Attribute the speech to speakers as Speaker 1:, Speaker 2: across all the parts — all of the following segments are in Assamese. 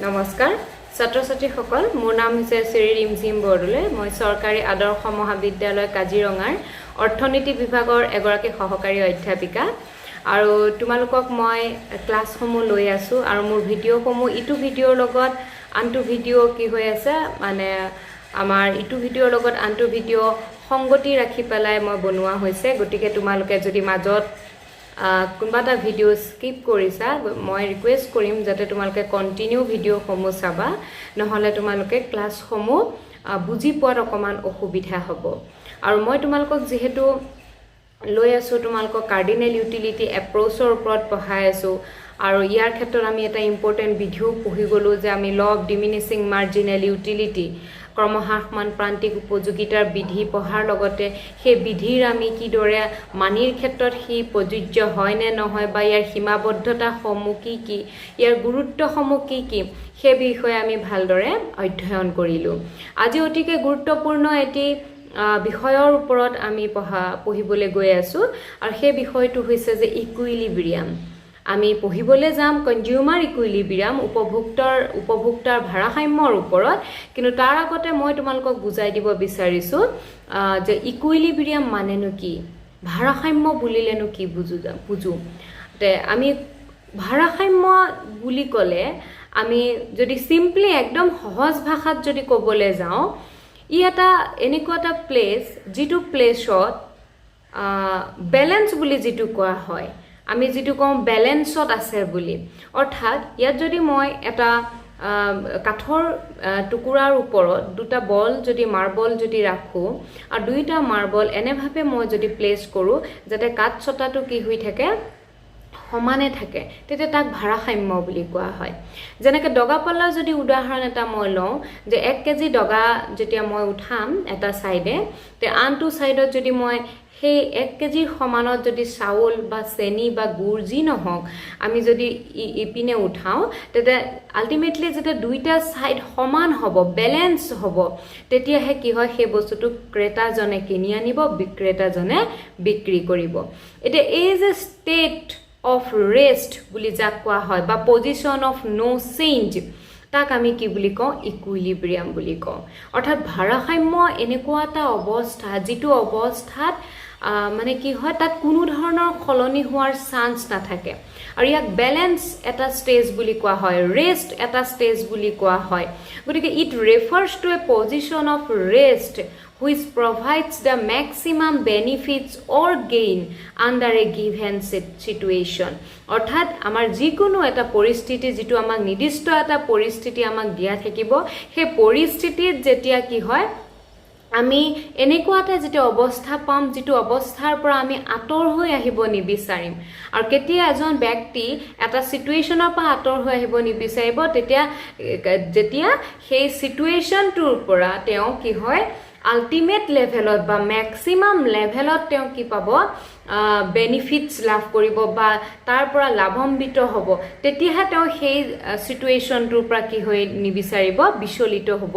Speaker 1: নমস্কাৰ ছাত্ৰ-ছাত্ৰীসকল মোৰ নাম হৈছে শ্ৰী ৰিমঝিম বৰদলৈ মই চৰকাৰী আদৰ্শ মহাবিদ্যালয় কাজিৰঙাৰ অৰ্থনীতি বিভাগৰ এগৰাকী সহকাৰী অধ্যাপিকা আৰু তোমালোকক মই ক্লাছসমূহ লৈ আছো আৰু মোৰ ভিডিঅ'সমূহ ইটো ভিডিঅ'ৰ লগত আনটো ভিডিঅ' কি হৈ আছে মানে আমাৰ ইটো ভিডিঅ'ৰ লগত আনটো ভিডিঅ' সংগতি ৰাখি পেলাই মই বনোৱা হৈছে গতিকে তোমালোকে যদি মাজত কোনবা এটা ভিডিঅ' স্কিপ কৰিছা মই ৰিকুৱেষ্ট কৰিম যাতে তোমালোকে কন্টিনিউ ভিডিঅ'সমূহ চাবা নহলে তোমালোকে ক্লাছসমূহ বুজি পোৱাত অকমান অসুবিধা হ'ব আৰু মই তোমালোকক যেহেতু লৈ আছো তোমালোকক কাৰ্ডিনেল ইউটিলিটি এপ্ৰোচৰ ওপৰত পঢ়াই আছো আৰু ইয়াৰ ক্ষেত্ৰত আমি এটা ইম্পৰ্টেন্ট ভিডিঅ' পঢ়ি গলো যে আমি law of diminishing marginal utility ক্ৰমহ্ৰাসমান প্ৰান্তিক উপযোগিতাৰ বিধি পঢ়াৰ লগতে সেই বিধিৰ আমি কি দৰে মানিৰ ক্ষেত্ৰত হি প্ৰযোজ্য হয় নে নহয় বা ইয়াৰ সীমাবদ্ধতা সমূহ কি ইয়াৰ গুৰুত্ব সমূহ কি সেই বিষয়ে আমি ভালদৰে অধ্যয়ন কৰিলো আজি অতিকে গুৰুত্বপূৰ্ণ এটি বিষয়ৰ ওপৰত আমি পঢ়িবলৈ গৈ আছো আৰু সেই বিষয়টো হৈছে যে ইকুইলিব্ৰিয়াম আমি পঢ়িবলৈ যাম কনজিউমাৰ ইকুইলিব্ৰিয়াম উপভোক্তাৰ ভাৰসাম্যৰ ওপৰত কিন্তু তাৰ আগতে মই তোমালোকক বুজাই দিব বিচাৰিছো যে ইকুইলিব্ৰিয়াম মানেনো কি ভাৰসাম্য বুলিলেনো কি বুজো তে আমি ভাৰসাম্য বুলি ক'লে আমি যদি সিম্পলি একদম সহজ ভাষাত যদি ক'বলৈ যাওঁ ই এটা এনেকুৱা এটা প্লেস যিটো প্লেছত ব্যালেন্স বুলি যিটো কোৱা হয় আমি যেটো কম ব্যালেন্সত আছে বুলি অৰ্থাৎ ইয়াত যদি মই এটা কাঠৰ টুকুৰাৰ ওপৰত দুটা বল যদি মাৰ্বল যদি ৰাখো আৰু দুইটা মাৰ্বল এনেভাবে মই যদি প্লেস কৰো যাতে কাঠ ছটাটো কি হৈ থাকে সমানে থাকে তেতে তাক ভাৰসাম্য বুলি কোৱা হয় যেনেকৈ ডগাপল্লাৰ যদি উদাহৰণ এটা মই লওঁ যে 1 কেজি ডগা যেতিয়া মই উঠাম এটা সাইডে তে আনটো সাইডত যদি মই সেই 1 কেজিৰ সমানত যদি চাউল বা চেনি বা গুড় যি নহওক আমি যদি ইপিনে উঠাও তেতে আলটিমেটলি যেটা দুইটা সাইড সমান হ'ব ব্যালেন্স হ'ব তেতিয়াহে কি হয় সেই বস্তুটো ক্ৰেতাজনে কিনি আনিব বিক্ৰেতাজনে বিক্ৰী কৰিব এটা is a state of rest বুলি যাক কোৱা হয় বা position of no change তাক আমি কি বুলি কওঁ ইকুইলিব্ৰিয়াম বুলি কওঁ অৰ্থাৎ ভাৰসাম্য এনেকুৱা এটা অৱস্থা যিটো অৱস্থাত মানে কি হয় তাত কোনো ধৰণৰ খলনি হোৱাৰ চান্স নাথাকে আৰু ইয়াক ব্যালেন্স এটা ষ্টেজ বুলি কোৱা হয় ৰেষ্ট এটা ষ্টেজ বুলি কোৱা হয় গতিকে it refers to a position of rest which provides the maximum benefits or gain under a given situation অৰ্থাৎ আমাৰ যিকোনো এটা পৰিস্থিতি যেটো আমাক নিৰ্দিষ্ট এটা পৰিস্থিতি আমাক দিয়া থাকিব সেই পৰিস্থিতিত যেতিয়া কি হয় আমি এনেকুৱা এটা যেটো অৱস্থা পাম যেটো অৱস্থাৰ পৰা আমি আতৰ হৈ আহিব নিবিচাৰিম আৰু কেতিয়া এজন ব্যক্তি এটা সিচুৱেচনৰ পৰা আতৰ হৈ আহিব নিবিচাৰিব যেতিয়া সেই সিচুৱেচনটোৰ পৰা তেওঁ কি হয় আলটিমেট লেভেলত বা ম্যাক্সিমাম লেভেলত তেওঁ কি পাব বেনিফিটস লাভ কৰিব বা তাৰ পৰা লাভান্বিত হ'ব তেতিয়াহে তেওঁ সেই সিচুৱেচনটোৰ পৰা কি হৈ নিবিচাৰিব বিচলিত হ'ব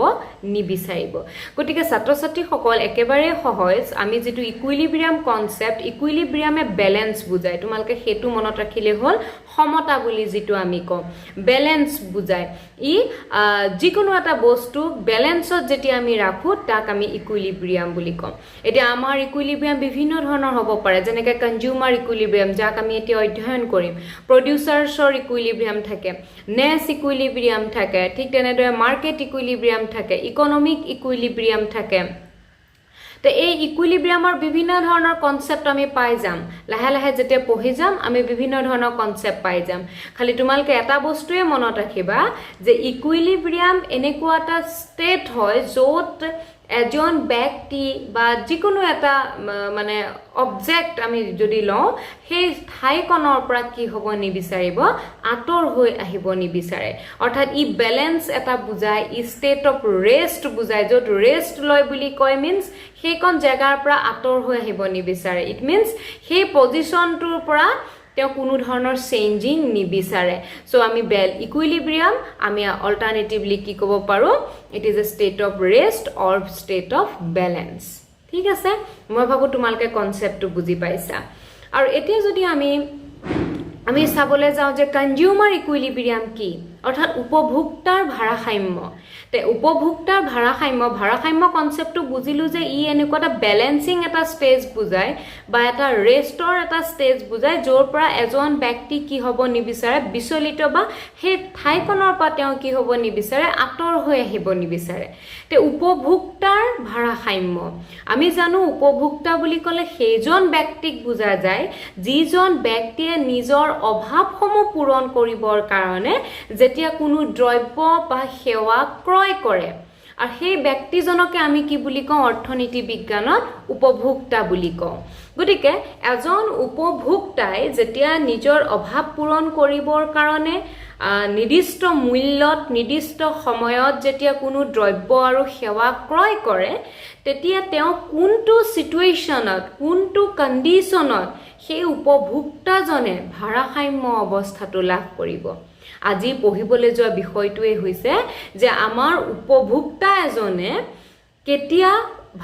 Speaker 1: নিবিচাৰিব গতিকে ছাত্ৰ-ছাত্ৰীসকল একেবাৰে সহজ আমি যেটো ইকুইলিব্ৰিয়াম কনসেপ্ট ইকুইলিব্ৰিয়ামে ব্যালেন্স বুজায় তোমালকে হেতু মনত ৰাখিলে হ'ল সমতা বুলি যেটো আমি কম ব্যালেন্স বুজায় ই যিকোনো এটা বস্তু ব্যালেন্সত যেতিয়া আমি ৰাখো তাক আমি ইকুইলিব্ৰিয়াম বুলি কম এটা আমাৰ ইকুইলিব্ৰিয়াম বিভিন্ন ধৰণৰ হ'ব পাৰে যেনেকৈ কনজিউমাৰ ইকুইলিব্ৰিয়াম যাক আমি এতিয়া অধ্যয়ন কৰিম প্ৰডিউচাৰ্ছৰ ইকুইলিব্ৰিয়াম থাকে নেছ ইকুইলিব্ৰিয়াম থাকে ঠিক তেনেদৰে মাৰ্কেট ইকুইলিব্ৰিয়াম থাকে ইকোনমিক ইকুইলিব্ৰিয়াম থাকে তে এই ইকুইলিব্ৰিয়ামৰ বিভিন্ন ধৰণৰ কনসেপ্ট আমি পাই যাম লাহে লাহে যেতে পঢ়ি যাম আমি বিভিন্ন ধৰণৰ কনসেপ্ট পাই যাম খালি তোমালকে এটা বস্তুৱে মনত ৰাখিবা যে ইকুইলিব্ৰিয়াম এনেকুৱা এটা ষ্টেট হয় য'ত এজন ব্যক্তি বা যিকোনো এটা মানে অবজেক্ট আমি যদি লওঁ সেই ঠাইকনৰ পৰা কি হ'ব নিবিচাৰিব আতৰ হৈ আহিব নিবিচাৰে অৰ্থাৎ ই ব্যালেন্স এটা বুজায় ই ষ্টেট অফ ৰেষ্ট বুজায় য'ত ৰেষ্ট লয় বুলি কয় মিন্স সেইকন জায়গাৰ পৰা আতৰ হৈ আহিব নিবিচাৰে ইট মিন্স সেই পজিশনটোৰ পৰা তেওঁ কোনো ধৰণৰ চেঞ্জিং নিবিচাৰে সো আমি ইকুইলিব্ৰিয়াম আমি অল্টাৰনেটিভলি কি ক'ব পাৰো it is a state of rest or state of balance ঠিক আছে মই ভাবো তোমালকে কনসেপ্টটো বুজি পাইছা আৰু এতিয়া যদি আমি চাবলৈ যাওঁ যে কনজিউমাৰ ইকুইলিব্ৰিয়াম কি অৰ্থাৎ উপভোক্তাৰ ভাৰসাম্য তে উপভোক্তাৰ ভাৰসাম্য কনসেপ্টটো বুজিলো যে ই এনেকুৱা এটা ব্যালেন্সিং এটা ষ্টেজ বুজায় বা এটা ৰেষ্টৰ এটা ষ্টেজ বুজায় য'ৰ পৰা এজন ব্যক্তি কি হ'ব নিবিচাৰে বিচলিত বা সেই ঠাইখনৰ পৰা তেওঁ কি হ'ব নিবিচাৰে আঁতৰ হৈ আহিব নিবিচাৰে তে উপভোক্তাৰ ভাৰসাম্য আমি জানো উপভোক্তা বুলি ক'লে সেইজন ব্যক্তিক বুজা যায় যিজন ব্যক্তিয়ে নিজৰ অভাৱসমূহ পূৰণ কৰিবৰ কাৰণে যেতিয়া কোনো দ্ৰব্য বা সেৱা ক্ৰয় কৰে আৰু সেই ব্যক্তিজনকে আমি কি বুলি কওঁ অৰ্থনীতি বিজ্ঞানত উপভোক্তা বুলি কওঁ গতিকে এজন উপভোক্তাই যেতিয়া নিজৰ অভাৱ পূৰণ কৰিবৰ কাৰণে নিৰ্দিষ্ট মূল্যত নিৰ্দিষ্ট সময়ত যেতিয়া কোনো দ্ৰব্য আৰু সেৱা ক্ৰয় কৰে তেতিয়া তেওঁ কোনটো সিচুৱেশনত কোনটো কন্ডিশনত সেই উপভোক্তাজনে ভাৰসাম্য অৱস্থাটো লাভ কৰিব আজি পঢ়িবলৈ যোৱা বিষয়টোৱে হৈছে যে আমাৰ উপভোক্তা এজনে কেতিয়া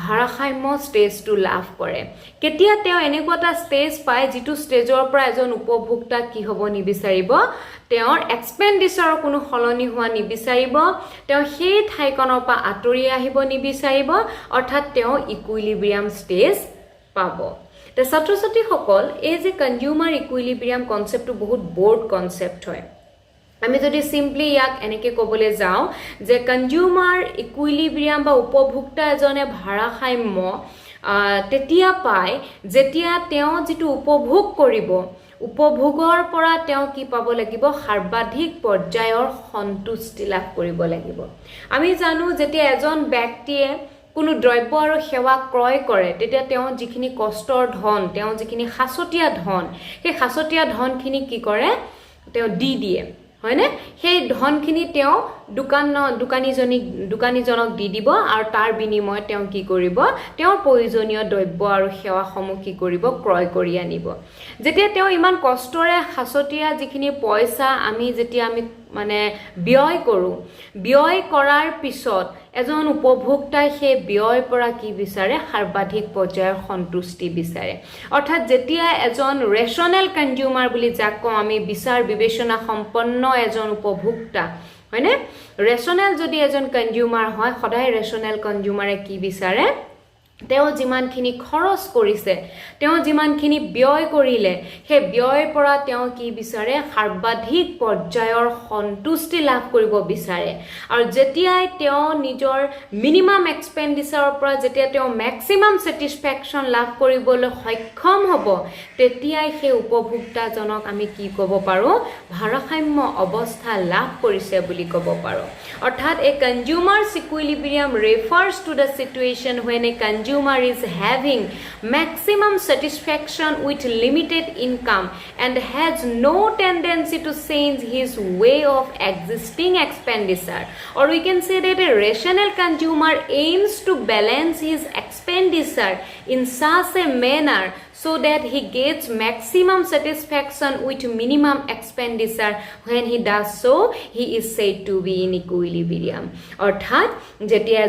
Speaker 1: ভাৰসাম্য ষ্টেজটো লাভ কৰে কেতিয়া তেওঁ এনেকুৱা এটা ষ্টেজ পায় যিটো ষ্টেজৰ পৰা এজন উপভোক্তা কি হ'ব নিবিচাৰিব তেওঁৰ এক্সপেণ্ডিচাৰৰ কোনো সলনি হোৱা নিবিচাৰিব তেওঁ সেই ঠাইখনৰ পৰা আঁতৰি আহিব নিবিচাৰিব অৰ্থাৎ তেওঁ ইকুইলিব্ৰিয়াম ষ্টেজ পাব তে ছাত্ৰ-ছাত্ৰীসকল এই যে কনজিউমাৰ ইকুইলিব্ৰিয়াম কনসেপ্টটো বহুত বৰ্ড কনসেপ্ট হয় আমি যদি সিম্পলি ইয়াক এনেকে ক'বলৈ যাওঁ যে কনজিউমাৰ ইকুইলিব্ৰিয়াম বা উপভোক্তা এজনে ভাৰসাম্য তেতিয়া পায় যেতিয়া তেওঁ যেটো উপভোগ কৰিব উপভোগৰ পৰা তেওঁ কি পাব লাগিব সৰ্বাধিক পৰ্যায়ৰ সন্তুষ্টি লাভ কৰিব লাগিব আমি জানো যেতিয়া এজন ব্যক্তিয়ে কোনো দ্ৰব্য আৰু সেৱা ক্ৰয় কৰে তেতিয়া তেওঁ যিখিনি কষ্টৰ ধন তেওঁ যিখিনি হাছতীয়া ধন সেই হাছতীয়া ধনখিনি কি কৰে তেওঁ দি দিয়ে হয়নে সেই ধনখিনি তেওঁ দোকানীজনক দি দিব আৰু তাৰ বিনিময়ত তেওঁ কি কৰিব তেওঁৰ প্ৰয়োজনীয় দ্ৰব্য আৰু সেৱাসমূহ কি কৰিব ক্ৰয় কৰি আনিব যেতিয়া তেওঁ ইমান কষ্টৰে হাছতীয়া যিখিনি পইচা আমি মানে ব্যয় কৰো ব্যয় কৰাৰ পিছত এজন উপভোক্তাই সেই ব্যয়ৰ পৰা কি বিচাৰে সৰ্বাধিক পৰ্যায়ৰ সন্তুষ্টি বিচাৰে অৰ্থাৎ যেতিয়া এজন ৰেশনেল কনজিউমাৰ বুলি যাক কওঁ আমি বিচাৰ বিবেচনা সম্পন্ন এজন উপভোক্তা হয়নে ৰেশনেল যদি এজন কনজিউমাৰ হয় সদায় ৰেশনেল কনজিউমাৰে কি বিচাৰে তেওঁ যিমানখিনি খৰচ কৰিছে তেওঁ যিমানখিনি ব্যয় কৰিলে সেই ব্যয়ৰ পৰা তেওঁ কি বিচাৰে সৰ্বাধিক পৰ্যায়ৰ সন্তুষ্টি লাভ কৰিব বিচাৰে আৰু যেতিয়াই তেওঁ নিজৰ মিনিমাম এক্সপেণ্ডিচাৰৰ পৰা যেতিয়া তেওঁ ম্যাক্সিমাম স্যাটিসফ্যাকশন লাভ কৰিবলৈ সক্ষম হ'ব তেতিয়াই সেই উপভোক্তাজনক আমি কি ক'ব পাৰো ভাৰসাম্য অৱস্থা লাভ কৰিছে বুলি ক'ব পাৰো অৰ্থাৎ a consumer's equilibrium refers to the situation when a consumer is having maximum satisfaction with limited income and has no tendency to change his way of existing expenditure or we can say that a rational consumer aims to balance his expenditure in such a manner so that he gets maximum satisfaction with minimum expenditure when he does so he is said to be in equilibrium অৰ্থাৎ যেতিয়া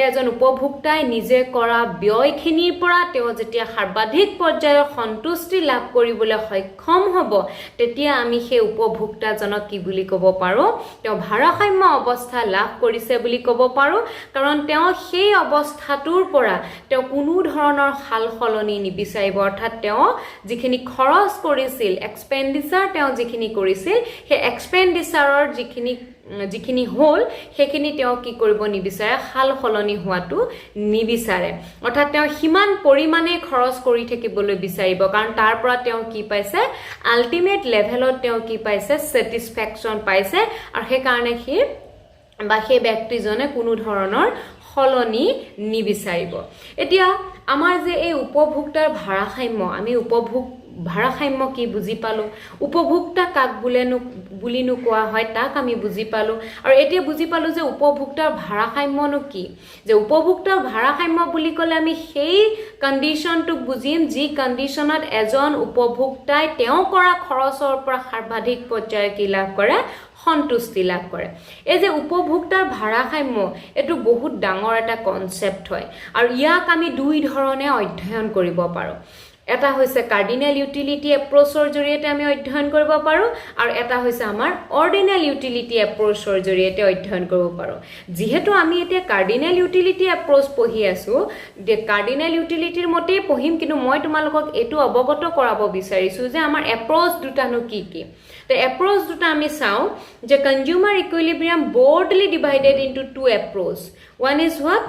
Speaker 1: এজন উপভোক্তাই নিজে কৰা ব্যয়খিনিৰ পৰা তেওঁ যেতিয়া সৰ্বাধিক পৰ্যায়ৰ সন্তুষ্টি লাভ কৰিবলৈ সক্ষম হ'ব তেতিয়া আমি সেই উপভোক্তাজনক কি বুলি ক'ব পাৰো তেওঁ ভাৰসাম্য অৱস্থা লাভ কৰিছে বুলি ক'ব পাৰো কাৰণ তেওঁ সেই অৱস্থাটোৰ পৰা তেওঁ কোনো ধৰণৰ হালসলনি নিবিচাৰিব অৰ্থাৎ তেওঁ যিখিনি খৰচ কৰিছিল এক্সপেণ্ডিচাৰ তেওঁ যিখিনি কৰিছিল সেই এক্সপেণ্ডিচাৰৰ যিখিনি হ'ল সেইখিনি তেওঁ কি কৰিব নিবিচাৰে হালসলনি হোৱাটো নিবিচাৰে অৰ্থাৎ তেওঁ হিমান পৰিমাণে খৰচ কৰি থাকিবলৈ বিচাৰিব কাৰণ তাৰ পৰা তেওঁ কি পাইছে আল্টিমেট লেভেলত তেওঁ কি পাইছে স্যাটিসফ্যাকশন পাইছে আৰু সেই কাৰণে সেই ব্যক্তিজনে কোনো ধৰণৰ সলনি নিবিচাৰিব এতিয়া আমাৰ যে এই উপভোক্তাৰ ভাৰসাম্য আমি ভাৰসাম্য কি বুজি পালো উপভোক্তা কাক বুলিনো কোৱা হয় তাক আমি বুজি পালো আৰু এতিয়া বুজি পালো যে উপভোক্তাৰ ভাৰসাম্যনো কি যে উপভোক্তাৰ ভাৰসাম্য বুলি ক'লে আমি সেই কন্ডিশনটো বুজিম যি কন্ডিশনত এজন উপভোক্তাই তেওঁ কৰা খৰচৰ পৰা সৰ্বাধিক পৰ্যায়ৰ কি লাভ কৰে সন্তুষ্টি লাভ কৰে এই যে উপভোক্তাৰ ভাৰসাম্য এটো বহুত ডাঙৰ এটা কনসেপ্ট হয় আৰু ইয়াক আমি দুই ধৰণে অধ্যয়ন কৰিব পাৰো এটা হৈছে কাৰ্ডিনেল ইউটিলিটি এপ্ৰোচৰ জৰিয়তে আমি অধ্যয়ন কৰিব পাৰো আৰু এটা হৈছে আমাৰ অৰ্ডিনেল ইউটিলিটি এপ্ৰোচৰ জৰিয়তে অধ্যয়ন কৰিব পাৰো যেহেতু আমি এতিয়া কাৰ্ডিনেল ইউটিলিটি এপ্ৰোচ পঢ়ি আছো যে কাৰ্ডিনেল ইউটিলিটিৰ মতেই পঢ়িম কিন্তু মই তোমালোকক এটো অৱগত কৰাব বিচাৰিছো যে আমাৰ এপ্ৰোচ দুটানো কি কি The approach দুটা আমি চাও যে consumer equilibrium broadly divided into two approach. One is what?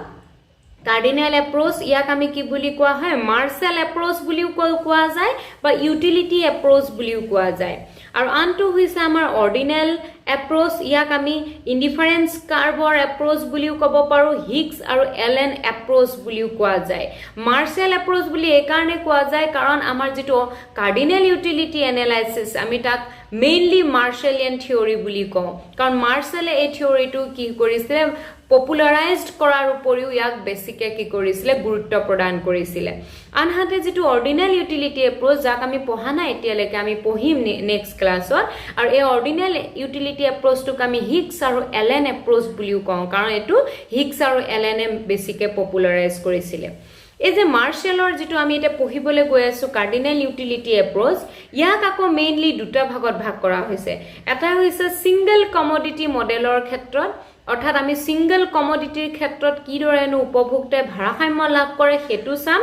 Speaker 1: Cardinal approach ইয়াক আমি কি বুলি কোৱা হয় Marshall approach বুলিও কোৱা যায় বা utility approach বুলিও কোৱা যায় আৰু আনটো হৈছে আমাৰ ordinal approach ইয়াক আমি indifference curve approach বুলিও ক'ব পাৰো Higgs আৰু Allen approach বুলিও কোৱা যায় Marshall approach বুলি এই কাৰণে কোৱা যায় কাৰণ আমাৰ যেটো cardinal utility analysis আমি তাক mainly Marshallian theory বুলি কওঁ কাৰণ Marshall এই থিওৰিটো কি কৰিছিল popularized কৰাৰ উপৰিও ইয়াক বেছিকে কি কৰিছিল গুৰুত্ব প্ৰদান কৰিছিল আনহাতে যেটো অৰ্ডিনেল ইউটিলিটি এপ্ৰোচ যাক আমি পঢ়া নাই এতিয়ালৈকে আমি পঢ়িম নেক্সট ক্লাছত আৰু এই অৰ্ডিনেল ইউটিলিটি এপ্ৰোচটোক আমি হিগছ আৰু এলেন এপ্ৰোচ বুলিও কওঁ কাৰণ এটো হিগছ আৰু এলেনে বেছিকে পপুলাৰাইজ কৰিছিল এই যে মাৰ্শ্বেলৰ যেটো আমি এটা পঢ়িবলৈ গৈ আছো কাৰ্ডিনেল ইউটিলিটি এপ্ৰোচ ইয়াক আকৌ মেইনলি দুটা ভাগত ভাগ কৰা হৈছে এটা হৈছে সিঙ্গেল কমোডিটি মডেলৰ ক্ষেত্ৰত অৰ্থাৎ আমি সিঙ্গেল কমোডিটিৰ ক্ষেত্ৰত কি ধৰণে উপভোক্তাই ভাৰসাম্য লাভ কৰে হেতু চাম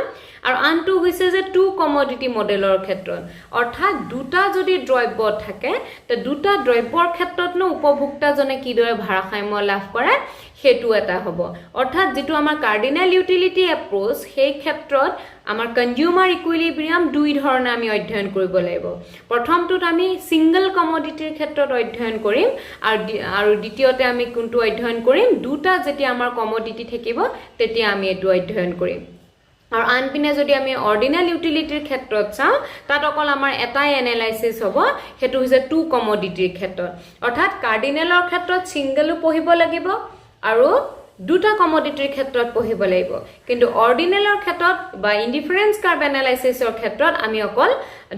Speaker 1: আৰু আনটো হৈছে যে টু কমোডিটি মডেলৰ ক্ষেত্ৰত অৰ্থাৎ দুটা যদি দ্ৰব্য থাকে তে দুটা দ্ৰব্যৰ ক্ষেত্ৰতনো উপভোক্তাজনে কি দৰে ভাৰসাম্য লাভ কৰে হেতু এটা হ'ব অৰ্থাৎ যেটো আমাৰ কাৰ্ডিনেল ইউটিলিটি এপ্ৰোচ সেই ক্ষেত্ৰত আমাৰ কনজিউমাৰ ইকুইলিব্ৰিয়াম দুই ধৰণে আমি অধ্যয়ন কৰিব লাগিব প্ৰথমটোত আমি সিঙ্গেল কমোডিটিৰ ক্ষেত্ৰত অধ্যয়ন কৰিম আৰু দ্বিতীয়তে আমি কোনটো অধ্যয়ন কৰিম দুটা যেতিয়া আমাৰ কমোডিটি থাকিব তেতিয়া আমি এটো অধ্যয়ন কৰিম আৰু আনপিনে যদি আমি অৰ্ডিনেল ইউটিলিটিৰ ক্ষেত্ৰত চাও তাত অকল আমাৰ এটাই এনালাইসিস হ'ব হেতু হৈছে টু কমোডিটিৰ ক্ষেত্ৰত অৰ্থাৎ কাৰ্ডিনেলৰ ক্ষেত্ৰত সিঙ্গেলও পঢ়িব লাগিব আৰু দুটা কমোডিটিৰ ক্ষেত্ৰত পঢ়িব লাগিব কিন্তু অৰ্ডিনেলৰ ক্ষেত্ৰত বা ইনডিফাৰেন্স কাৰ্ভ এনালাইসিসৰ ক্ষেত্ৰত আমি অকল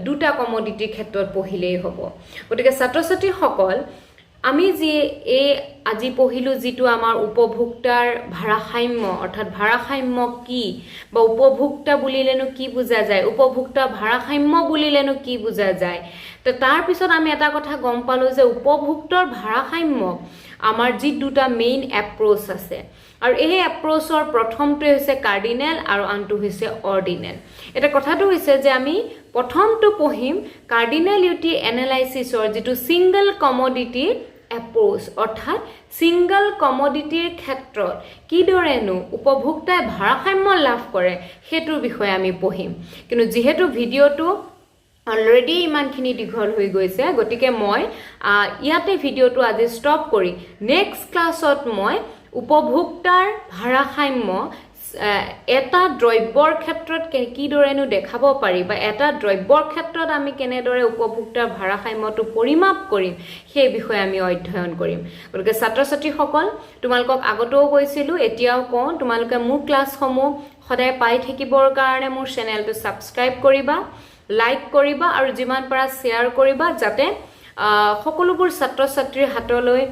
Speaker 1: দুটা কমোডিটিৰ ক্ষেত্ৰত পঢ়িলেই হ'ব গতিকে ছাত্ৰ-ছাত্ৰী সকল আমি যে এই আজি পঢ়িলো যেটো আমাৰ উপভোক্তাৰ ভাৰসাম্য অৰ্থাৎ ভাৰসাম্য কি বা উপভোক্তা বুলিলেনো কি বুজা যায় উপভোক্তা ভাৰসাম্য বুলিলেনো কি বুজা যায় তো তাৰ পিছত আমি এটা কথা গম পালো যে উপভোক্তাৰ ভাৰসাম্য আমাৰ যি দুটা মেইন এপ্ৰোচ আছে আৰু এই এপ্ৰোচৰ প্ৰথমটো হৈছে কাৰ্ডিনেল আৰু আনটো হৈছে অৰ্ডিনেল এটা কথাটো হৈছে যে আমি প্ৰথমটো পঢ়িম কাৰ্ডিনেল ইউটি এনালাইসিসৰ যেটো সিঙ্গেল কমোডিটি এপ্ৰোচ অৰ্থাৎ সিঙ্গেল কমোডিটিৰ ক্ষেত্ৰত কি দৰেনো উপভোক্তাই ভাৰসাম্য লাভ কৰে হেতুৰ বিষয়ে আমি পঢ়িম কিন্তু যেহেতু ভিডিওটো অলৰেডি ইমানখিনি দীঘল হৈ গৈছে গতিকে মই ইয়াতে ভিডিওটো আজি ষ্টপ কৰি নেক্সট ক্লাছত মই উপভোক্তাৰ ভাৰসাম্য এটা দ্ৰব্যৰ ক্ষেত্ৰত কি দৰেনো দেখাব পাৰি বা এটা দ্ৰব্যৰ ক্ষেত্ৰত আমি কেনেদৰে উপভোক্তাৰ ভাৰসাম্যটো পৰিমাপ কৰিম সেই বিষয়ে আমি অধ্যয়ন কৰিম গতিকে ছাত্ৰ-ছাত্ৰী সকল তোমালোকক আগতেও কৈছিলো এতিয়াও কওঁ তোমালোকে মোৰ ক্লাছসমূহ সদায় পাই থাকিবৰ কাৰণে মোৰ চেনেলটো সাবস্ক্ৰাইব কৰিবা লাইক কৰিবা আৰু যিমান পাৰা শেয়াৰ কৰিবা যাতে সকলোবোৰ ছাত্ৰ-ছাত্ৰীৰ হাতলৈ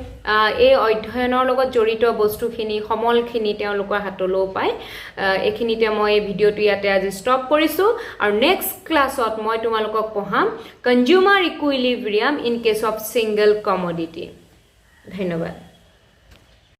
Speaker 1: এই অধ্যয়নৰ লগত জড়িত বস্তুখিনি সমলখিনি তেওঁলোকৰ হাতলৈ পায় এখিনিতে মই এই ভিডিওটো ইয়াতে আজি ষ্টপ কৰিছো আৰু নেক্সট ক্লাছত মই তোমালোকক পঢ়াম consumer equilibrium in case of single commodity ধন্যবাদ